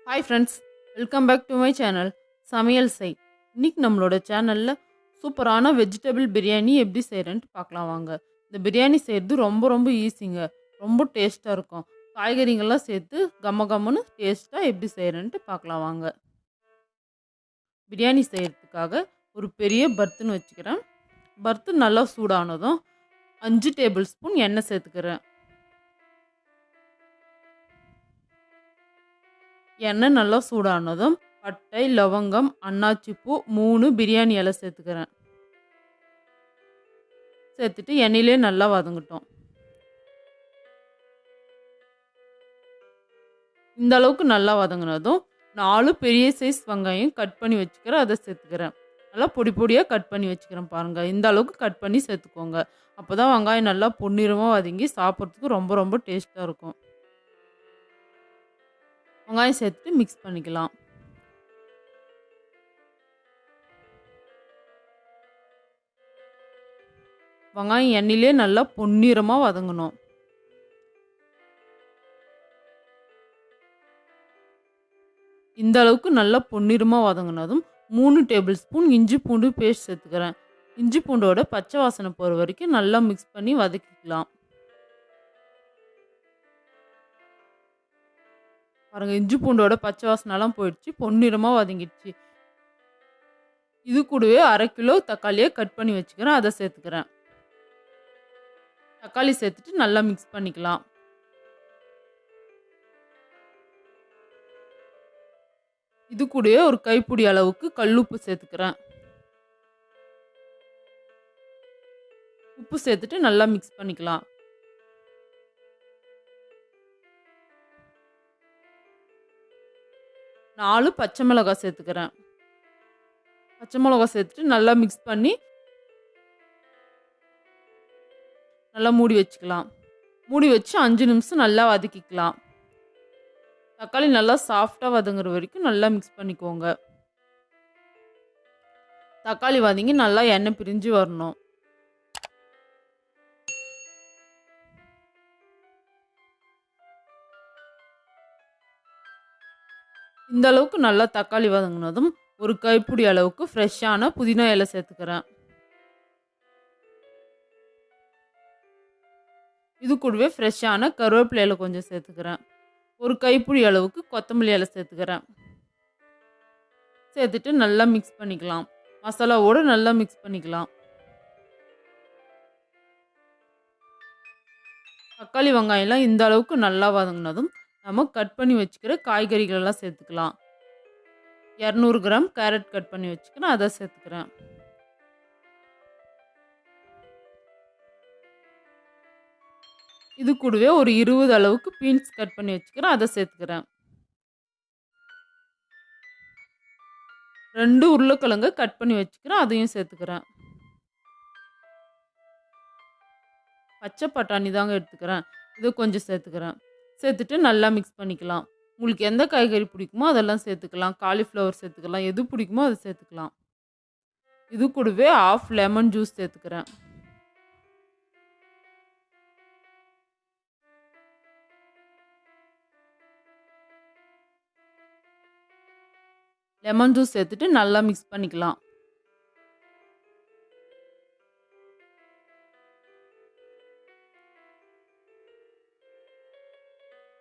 Hi friends, welcome back to my channel சமையல் செய். இன்னைக்கு நம்மளோட சேனலில் சூப்பரான வெஜிடபிள் பிரியாணி எப்படி செய்கிறேன்ட்டு பார்க்கலாம் வாங்க. இந்த பிரியாணி செய்கிறது ரொம்ப ரொம்ப ஈஸிங்க. ரொம்ப டேஸ்ட்டாக இருக்கும். காய்கறிகள்லாம் சேர்த்து கம்ம கம்முன்னு டேஸ்ட்டாக எப்படி செய்கிறேன்ட்டு பார்க்கலாம் வாங்க. பிரியாணி செய்கிறதுக்காக ஒரு பெரிய பர்த்துன்னு வச்சுக்கிறேன். பர்த்து நல்லா சூடானதும் 5 டேபிள் ஸ்பூன் எண்ணெய் சேர்த்துக்கிறேன். எண்ணெய் நல்லா சூடானதும் பட்டை, லவங்கம், அன்னாச்சிப்பூ, 3 பிரியாணி இலை சேர்த்துக்கிறேன். சேர்த்துட்டு எண்ணெயிலே நல்லா வதங்கட்டும். இந்த அளவுக்கு நல்லா வதங்கினதும் 4 பெரிய சைஸ் வெங்காயம் கட் பண்ணி வச்சுக்கிறேன், அதை சேர்த்துக்கிறேன். நல்லா பொடி பொடியாக கட் பண்ணி வச்சுக்கிறேன் பாருங்கள். இந்த அளவுக்கு கட் பண்ணி சேர்த்துக்கோங்க. அப்போ தான் வெங்காயம் நல்லா பொன்னிறமாக வதங்கி சாப்பிட்றதுக்கு ரொம்ப ரொம்ப டேஸ்ட்டாக இருக்கும். வெங்காயம் சேர்த்துட்டு மிக்ஸ் பண்ணிக்கலாம். வெங்காயம் எண்ணெயிலே நல்லா பொன்னிறமாக வதங்கணும். இந்த அளவுக்கு நல்லா பொன்னிறமாக வதங்கினதும் 3 டேபிள் ஸ்பூன் இஞ்சி பூண்டு பேஸ்ட் சேர்த்துக்கிறேன். இஞ்சி பூண்டோட பச்சை வாசனை போகிற வரைக்கும் நல்லா மிக்ஸ் பண்ணி வதக்கிக்கலாம். பாருங்கள், இஞ்சி பூண்டோட பச்சை வாசனைலாம் போயிடுச்சு, பொன்னிறமாக வதங்கிடுச்சு. இது கூடவே 1/2 கிலோ தக்காளியை கட் பண்ணி வச்சுக்கிறேன், அதை சேர்த்துக்கிறேன். தக்காளி சேர்த்துட்டு நல்லா மிக்ஸ் பண்ணிக்கலாம். இது கூடவே ஒரு கைப்பிடி அளவுக்கு கல்லுப்பு சேர்த்துக்கிறேன். உப்பு சேர்த்துட்டு நல்லா மிக்ஸ் பண்ணிக்கலாம். நாலு பச்சை மிளகாய் சேர்த்துக்கிறேன். பச்சை மிளகாய் சேர்த்துட்டு நல்லா மிக்ஸ் பண்ணி நல்லா மூடி வச்சுக்கலாம். மூடி வச்சு 5 நிமிஷம் நல்லா வதக்கிக்கலாம். தக்காளி நல்லா சாஃப்டாக வதங்குற வரைக்கும் நல்லா மிக்ஸ் பண்ணிக்கோங்க. தக்காளி வதங்கி நல்லா எண்ணெய் பிரிஞ்சு வரணும். இந்த அளவுக்கு நல்லா தக்காளி வதங்கினதும் ஒரு கைப்பிடி அளவுக்கு ஃப்ரெஷ்ஷான புதினா இலை சேர்த்துக்கிறேன். இது கூடவே ஃப்ரெஷ்ஷான கருவேப்பிலை இலை கொஞ்சம் சேர்த்துக்கிறேன். ஒரு கைப்பிடி அளவுக்கு கொத்தமல்லி இலை சேர்த்துக்கிறேன். சேர்த்துட்டு நல்லா மிக்ஸ் பண்ணிக்கலாம். மசாலாவோடு நல்லா மிக்ஸ் பண்ணிக்கலாம். தக்காளி வெங்காயம்லாம் இந்த அளவுக்கு நல்லா வதங்கினதும் நம்ம கட் பண்ணி வச்சுக்கிற காய்கறிகளெல்லாம் சேர்த்துக்கலாம். 200 கிராம் கேரட் கட் பண்ணி வச்சுக்கிறேன், அதை சேர்த்துக்கிறேன். இது கூடவே ஒரு 20 அளவுக்கு பீன்ஸ் கட் பண்ணி வச்சுக்கிறேன், அதை சேர்த்துக்கிறேன். 2 உருளைக்கிழங்கு கட் பண்ணி வச்சுக்கிறேன், அதையும் சேர்த்துக்கிறேன். பச்சை பட்டாணி தாங்க எடுத்துக்கிறேன், இதை கொஞ்சம் சேர்த்துக்கிறேன். சேர்த்துட்டு நல்லா மிக்ஸ் பண்ணிக்கலாம். உங்களுக்கு எந்த காய்கறி பிடிக்குமோ அதெல்லாம் சேர்த்துக்கலாம். காலிஃப்ளவர் சேர்த்துக்கலாம், எது பிடிக்குமோ அதை சேர்த்துக்கலாம். இது கூடவே 1/2 லெமன் ஜூஸ் சேர்த்துக்கிறேன். லெமன் ஜூஸ் சேர்த்துட்டு நல்லா மிக்ஸ் பண்ணிக்கலாம்.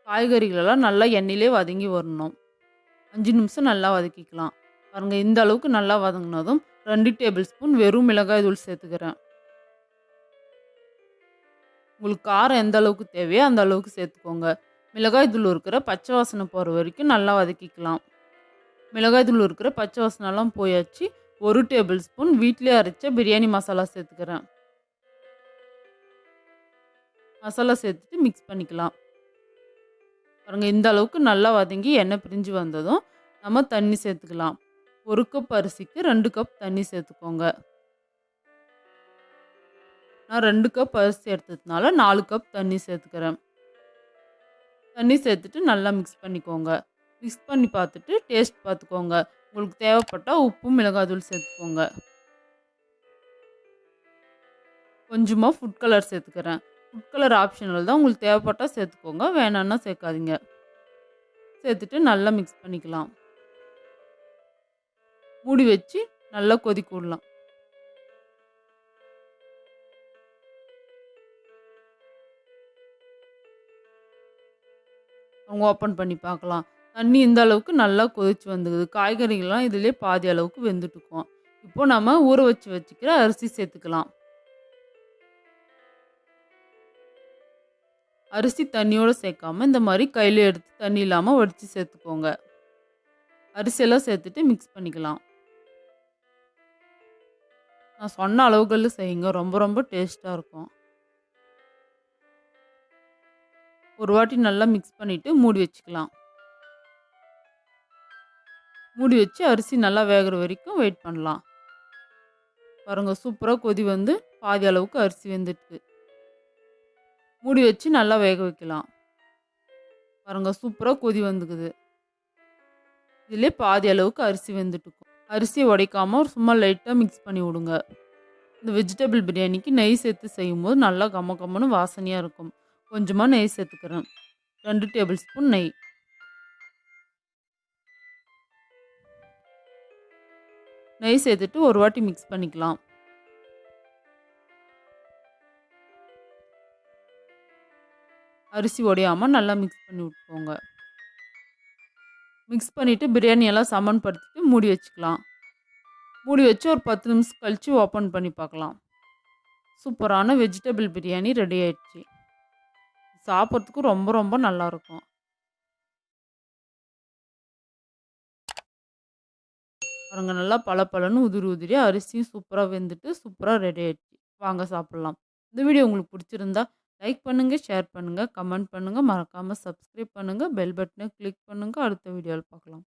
காய்கறிகளெல்லாம் நல்லா எண்ணெயிலே வதங்கி வரணும். 5 நிமிஷம் நல்லா வதக்கிக்கலாம். பாருங்கள், இந்த அளவுக்கு நல்லா வதங்கினதும் 2 டேபிள் ஸ்பூன் வெறும் மிளகாய் தூள் சேர்த்துக்கிறேன். உங்களுக்கு காரம் எந்த அளவுக்கு தேவையோ அந்த அளவுக்கு சேர்த்துக்கோங்க. மிளகாய் தூள் இருக்கிற பச்சை வாசனை போகிற வரைக்கும் நல்லா வதக்கிக்கலாம். மிளகாய் தூள் இருக்கிற பச்சை வாசனைலாம் போயாச்சு. 1 டேபிள் ஸ்பூன் வீட்டிலே அரைச்ச பிரியாணி மசாலா சேர்த்துக்கிறேன். மசாலா சேர்த்துட்டு மிக்ஸ் பண்ணிக்கலாம். பாருங்கள், இந்த அளவுக்கு நல்லா வதங்கி எண்ணெய் பிரிஞ்சு வந்ததும் நம்ம தண்ணி சேர்த்துக்கலாம். 1 கப் அரிசிக்கு 2 கப் தண்ணி சேர்த்துக்கோங்க. நான் 2 கப் அரிசி எடுத்ததுனால 4 கப் தண்ணி சேர்த்துக்கிறேன். தண்ணி சேர்த்துட்டு நல்லா மிக்ஸ் பண்ணிக்கோங்க. மிக்ஸ் பண்ணி பார்த்துட்டு டேஸ்ட் பார்த்துக்கோங்க. உங்களுக்கு தேவைப்பட்டால் உப்பும் மிளகாய்த்தூள் சேர்த்துக்கோங்க. கொஞ்சமாக ஃபுட் கலர் சேர்த்துக்கிறேன். ஃபுட் கலர் ஆப்ஷனல் தான், உங்களுக்கு தேவைப்பட்டால் சேர்த்துக்கோங்க, வேணான்னா சேர்க்காதீங்க. சேர்த்துட்டு நல்லா மிக்ஸ் பண்ணிக்கலாம். மூடி வச்சு நல்லா கொதிக்க விடலாம். அவங்க ஓப்பன் பண்ணி பார்க்கலாம். தண்ணி இந்த அளவுக்கு நல்லா கொதிச்சு வந்துக்குது. காய்கறிகள்லாம் இதிலேயே பாதி அளவுக்கு வெந்துட்டுருக்கும். இப்போ நம்ம ஊற வச்சுக்கிற அரிசி சேர்த்துக்கலாம். அரிசி தண்ணியோட சேர்க்காம இந்த மாதிரி கையில எடுத்து தண்ணி இல்லாமல் வடித்து சேர்த்துக்கோங்க. அரிசியெல்லாம் சேர்த்துட்டு மிக்ஸ் பண்ணிக்கலாம். நான் சொன்ன அளவுகளில் செய்யுங்க. ரொம்ப ரொம்ப டேஸ்ட்டாக இருக்கும். ஒரு வாட்டி நல்லா மிக்ஸ் பண்ணிவிட்டு மூடி வச்சுக்கலாம். மூடி வச்சு அரிசி நல்லா வேகிற வரைக்கும் வெயிட் பண்ணலாம். பாருங்கள், சூப்பராக கொதி வந்து பாதி அளவுக்கு அரிசி வெந்துட்டு. மூடி வச்சு நல்லா வேக வைக்கலாம். பாருங்கள், சூப்பராக கொதி வந்துக்குது. இதிலே பாதி அளவுக்கு அரிசி வெந்துட்டுக்கும். அரிசியை உடைக்காமல் சும்மா லைட்டாக மிக்ஸ் பண்ணி விடுங்க. இந்த வெஜிடபிள் பிரியாணிக்கு நெய் சேர்த்து செய்யும்போது நல்லா கம்ம கம்மன்னு வாசனையாக இருக்கும். கொஞ்சமாக நெய் சேர்த்துக்கிறேன். 2 டேபிள் ஸ்பூன் நெய். நெய் சேர்த்துட்டு ஒரு வாட்டி மிக்ஸ் பண்ணிக்கலாம். அரிசி உடையாமல் நல்லா மிக்ஸ் பண்ணி விட்டுக்கோங்க. மிக்ஸ் பண்ணிவிட்டு பிரியாணியெல்லாம் சமன்படுத்திட்டு மூடி வச்சுக்கலாம். மூடி வச்சு ஒரு 10 நிமிஷம் கழித்து ஓப்பன் பண்ணி பார்க்கலாம். சூப்பரான வெஜிடபிள் பிரியாணி ரெடி ஆயிடுச்சு. சாப்பிட்றதுக்கு ரொம்ப ரொம்ப நல்லாயிருக்கும். பாருங்க, நல்லா பளபளன்னு உதிரி உதிரியாக அரிசியும் சூப்பராக வெந்துட்டு சூப்பராக ரெடி ஆயிடுச்சு. வாங்க சாப்பிட்லாம். இந்த வீடியோ உங்களுக்கு பிடிச்சிருந்தா லைக் பண்ணுங்கள், ஷேர் பண்ணுங்கள், கமெண்ட் பண்ணுங்கள், மறக்காமல் சப்ஸ்கிரைப் பண்ணுங்கள், பெல் பட்டனை கிளிக் பண்ணுங்கள். அடுத்த வீடியோவில் பார்க்கலாம்.